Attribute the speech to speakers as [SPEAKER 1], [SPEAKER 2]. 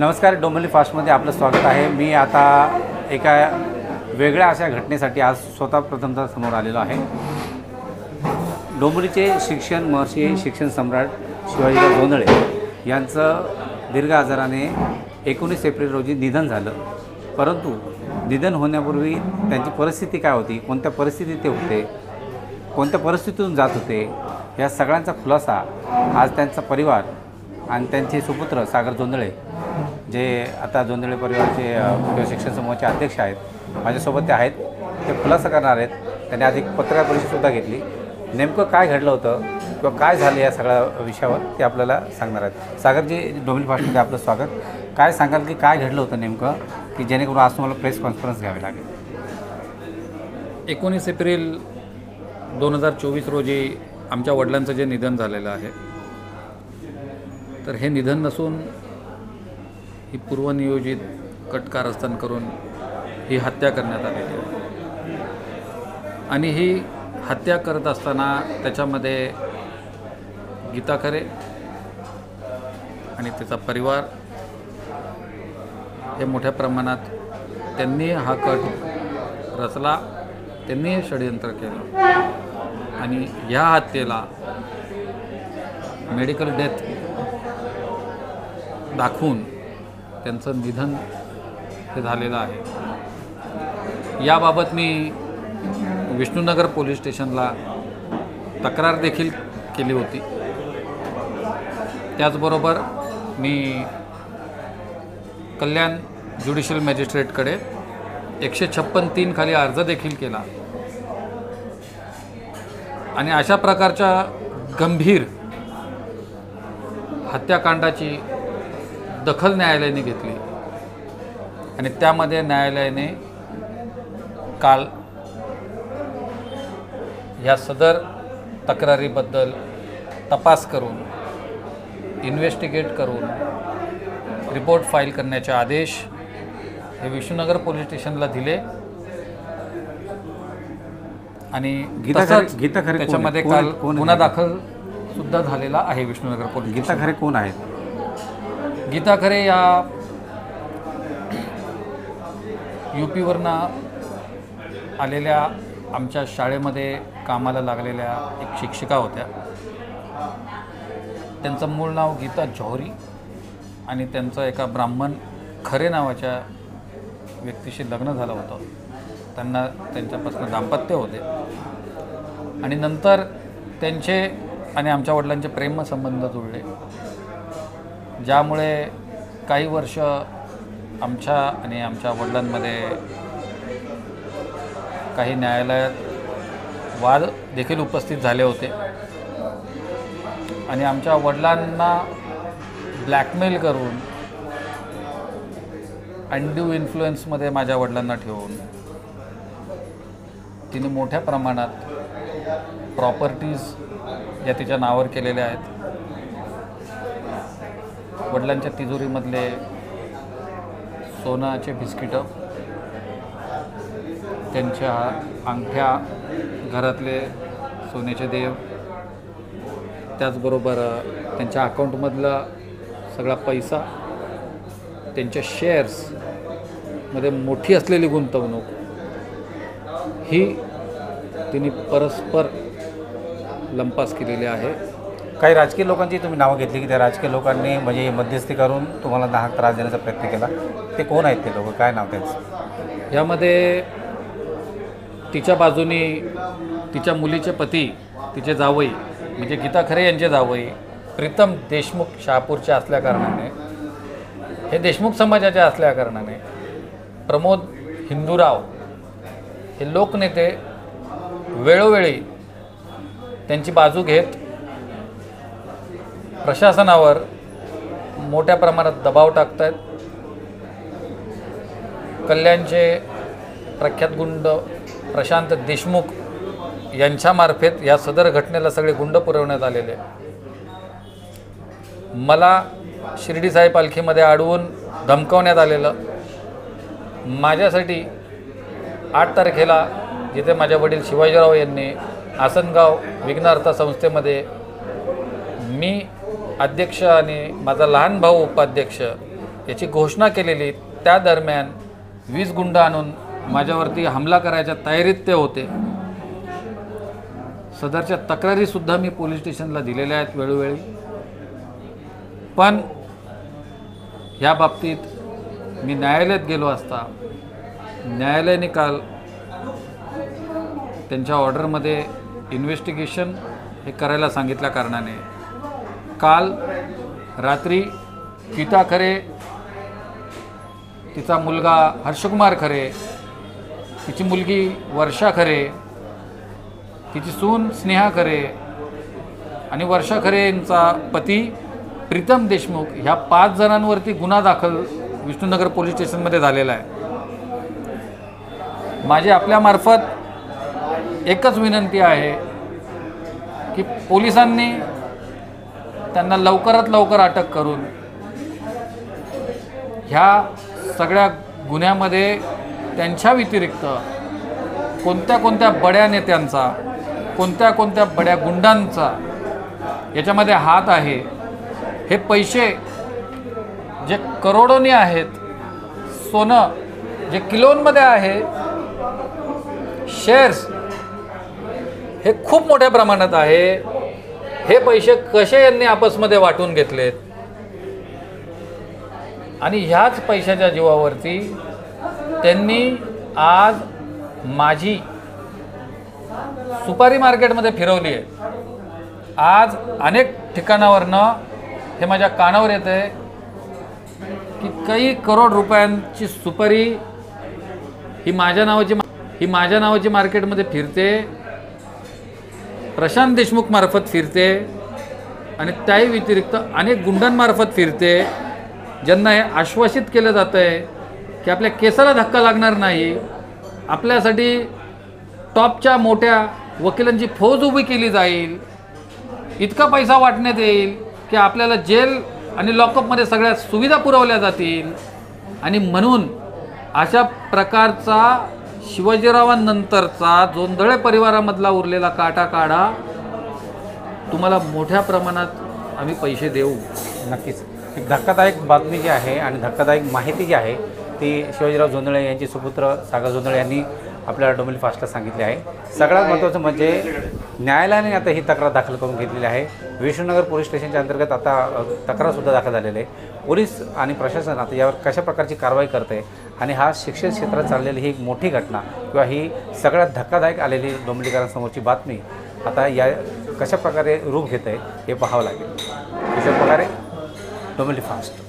[SPEAKER 1] नमस्कार, डोंबिवली फास्टमध्ये आपलं स्वागत आहे। मी आता एका वेगळ्या अशा घटनेसाठी आज स्वतः प्रथमतः समोर आलेलो आहे। डोंबिवलीचे शिक्षण महर्षी शिक्षण सम्राट शिवाजीराव जोंधळे यांचं दीर्घ आजाराने 19 एप्रिल रोजी निधन झालं। परंतु निधन होण्यापूर्वी त्यांची परिस्थिती काय होती, कोणत्या परिस्थितीत ते होते, कोणत्या परिस्थितीतून जात होते, या सगळ्यांचा खुलासा आज त्यांचा परिवार आणि त्यांचे सुपुत्र सागर जोंधळे, जे आता जोंधळे परिवाराचे शिक्षण समूहाचे अध्यक्ष आहेत, माझ्यासोबत ते आहेत, ते खुलासा करणार आहेत। त्यांनी आज एक पत्रकार परिषदसुद्धा घेतली। नेमकं काय घडलं होतं किंवा काय झालं या सगळ्या विषयावर ते आपल्याला सांगणार आहेत। सागरजी, डोंबिवली फास्टमध्ये आपलं स्वागत। काय सांगाल की काय घडलं होतं नेमकं, की जेणेकरून आज तुम्हाला प्रेस कॉन्फरन्स घ्यावी लागेल?
[SPEAKER 2] 19 एप्रिल 2024 रोजी आमच्या वडिलांचं जे निधन झालेलं आहे, तर हे निधन नसून ही पूर्वनियोजित कटकारस्थान करून ही हत्या करण्यात आलेली आहे। आणि ही हत्या करत असताना त्याच्यामध्ये गीता खरे आणि त्याचा परिवार हे मोठ्या प्रमाणात त्यांनी हा कट रचला, त्यांनी हे षडयंत्र केलं आणि ह्या हत्येला मेडिकल डेथ दाखवून त्यांचं निधन हे झालेलं आहे। याबाबत मी विष्णुनगर पोलीस स्टेशनला तक्रार देखील केली होती। त्याचबरोबर मी कल्याण ज्युडिशियल मॅजिस्ट्रेटकडे 156(3) खाली अर्ज देखील केला आणि अशा प्रकारच्या गंभीर हत्याकांडाची दखल न्यायालयाने घेतली आणि त्यामध्ये न्यायालयाने काल ह्या सदर तक्रारीबद्दल तपास करून, इन्व्हेस्टिगेट करून रिपोर्ट फाईल करण्याचे आदेश हे विष्णुनगर पोलीस स्टेशनला दिले आणि
[SPEAKER 1] गीता खरे
[SPEAKER 2] त्याच्यामध्ये काल गुन्हा दाखल सुद्धा झालेला आहे विष्णुनगर पोलीस।
[SPEAKER 1] गीता खरे कोण आहेत?
[SPEAKER 2] गीता खरे या यूपीवरनं आलेल्या आमच्या शाळेमध्ये कामाला लागलेल्या एक शिक्षिका होत्या। त्यांचं मूळ नाव गीता जौहरी आणि त्यांचं एका ब्राह्मण खरे नावाच्या व्यक्तीशी लग्न झालं होतं। त्यांना त्यांच्यापासून दाम्पत्य होते आणि नंतर त्यांचे आणि आमच्या वडिलांचे प्रेमसंबंध जुळले, ज्यामुळे काही वर्ष आमच्या आणि आमच्या वडिलांमध्ये काही न्यायालयात वाद देखील उपस्थित झाले होते आणि आमच्या वडिलांना ब्लॅकमेल करून, अनड्यू इन्फ्लुएन्समध्ये माझ्या वडिलांना ठेवून तिने मोठ्या प्रमाणात प्रॉपर्टीज या तिच्या नावावर केलेल्या आहेत। वडिलांच्या तिजोरीमधले सोनाचे बिस्किटं, त्यांच्या अंगठ्या, घरातले सोन्याचे देव, त्याचबरोबर त्यांच्या अकाउंटमधला सगळा पैसा, त्यांच्या शेअर्समध्ये मोठी असलेली गुंतवणूक ही तिने परस्पर लंपास केलेली आहे।
[SPEAKER 1] काही राजकीय लोकांची तुम्ही नावं घेतली की त्या राजकीय लोकांनी म्हणजे मध्यस्थी करून तुम्हाला नाहक त्रास देण्याचा प्रयत्न केला, ते कोण आहेत ते लोक, काय नाव त्यांचं?
[SPEAKER 2] यामध्ये तिच्या बाजूनी तिच्या मुलीचे पती, तिचे जावई म्हणजे गीता खरे यांचे जावई प्रीतम देशमुख शहापूरचे असल्याकारणाने, हे देशमुख समाजाचे असल्याकारणाने प्रमोद हिंदूराव हे लोकनेते वेळोवेळी त्यांची बाजू घेत प्रशासनावर मोठ्या प्रमाणात दबाव टाकत आहेत। कल्याणचे प्रख्यात गुंड प्रशांत देशमुख यांच्यामार्फत या सदर घटनेला सगळे गुंड पुरवण्यात आलेले। मला शिर्डी साई पालखीमध्ये अडवून धमकावण्यात आलेलं। माझ्यासाठी 8 तारखेला जिथे माझ्या वडील शिवाजीराव यांनी आसनगाव विघ्नहर्ता संस्थेमध्ये मी अध्यक्ष आणि माझा लहान भाऊ उपाध्यक्ष याची घोषणा केलेली, त्या दरम्यान 20 गुंड आणून माझ्यावरती हमला करायच्या तयारीत ते होते. सदरच्या तक्रारीसुद्धा मी पोलीस स्टेशनला दिलेल्या आहेत वेळोवेळी. पण ह्या बाबतीत मी न्यायालयात गेलो असता न्यायालयाने काल त्यांच्या ऑर्डरमध्ये इन्व्हेस्टिगेशन हे करायला सांगितल्या कारणाने काल रात्री गीता खरे, तिचा मुलगा हर्षकुमार खरे, तिची मुलगी वर्षा खरे, तिची सून स्नेहा खरे आणि वर्षा खरे यांचा पती प्रीतम देशमुख ह्या 5 जणांवरती गुन्हा दाखल विष्णुनगर पोलीस स्टेशनमध्ये झालेला आहे. माझी आपल्यामार्फत एकच विनंती आहे की पोलिसांनी त्यांना लवकरात लवकर अटक करून ह्या सगळ्या गुन्ह्यामध्ये त्यांच्या व्यतिरिक्त कोणत्या कोणत्या बड्या नेत्यांचा, कोणत्या कोणत्या बड्या गुंडांचा याच्यामध्ये हात आहे, हे पैसे जे करोडोनी आहेत, सोनं जे किलोंमध्ये आहे, शेअर्स हे खूप मोठ्या प्रमाणात आहे, हे पैसे कसे यांनी आपसमध्ये वाटून घेतलेत आणि ह्याच पैशाच्या जीवावरती त्यांनी आज माझी सुपारी मार्केटमध्ये फिरवली आहे. आज अनेक ठिकाणावरनं हे माझ्या कानावर येतं आहे की काही करोड रुपयांची सुपारी ही माझ्या नावाची मार्केटमध्ये फिरते, प्रशांत देशमुख मार्फत फिरते आणि त्याही व्यतिरिक्त अनेक गुंडांमार्फत फिरते, ज्यांना हे आश्वासित केलं जातं आहे की आपल्या केसाला धक्का लागणार नाही, आपल्यासाठी टॉपच्या मोठ्या वकिलांची फौज उभी केली जाईल, इतका पैसा वाटण्यात येईल की आपल्याला जेल आणि लॉकअपमध्ये सगळ्या सुविधा पुरवल्या जातील. आणि म्हणून अशा प्रकारचा शिवाजीरावांनंतरचा जोंधळे परिवारामधला उरलेला काटा काढा, तुम्हाला मोठ्या प्रमाणात आम्ही पैसे देऊ.
[SPEAKER 1] नक्कीच एक धक्कादायक बातमी जी आहे आणि धक्कादायक माहिती जी आहे ती शिवाजीराव जोंधळे यांचे सुपुत्र सागर जोंधळे यांनी आपल्या डोंबिवली फास्टला सांगितले आहे. सगळ्यात महत्त्वाचं म्हणजे न्यायालयाने आता ही तक्रार दाखल करून घेतलेली आहे. विष्णुनगर पोलीस स्टेशनच्या अंतर्गत आता तक्रारसुद्धा दाखल झालेली आहे. पोलीस आणि प्रशासन आता यावर कशा प्रकारची कारवाई करते आणि हा शिक्षण क्षेत्रात चाललेली ही एक मोठी घटना किंवा ही सगळ्यात धक्कादायक आलेली डोंबिवलीकरांसमोरची बातमी आता या कशा प्रकारे रूप घेत आहे हे पाहावं लागेल. अशा प्रकारे डोंबिवली फास्ट.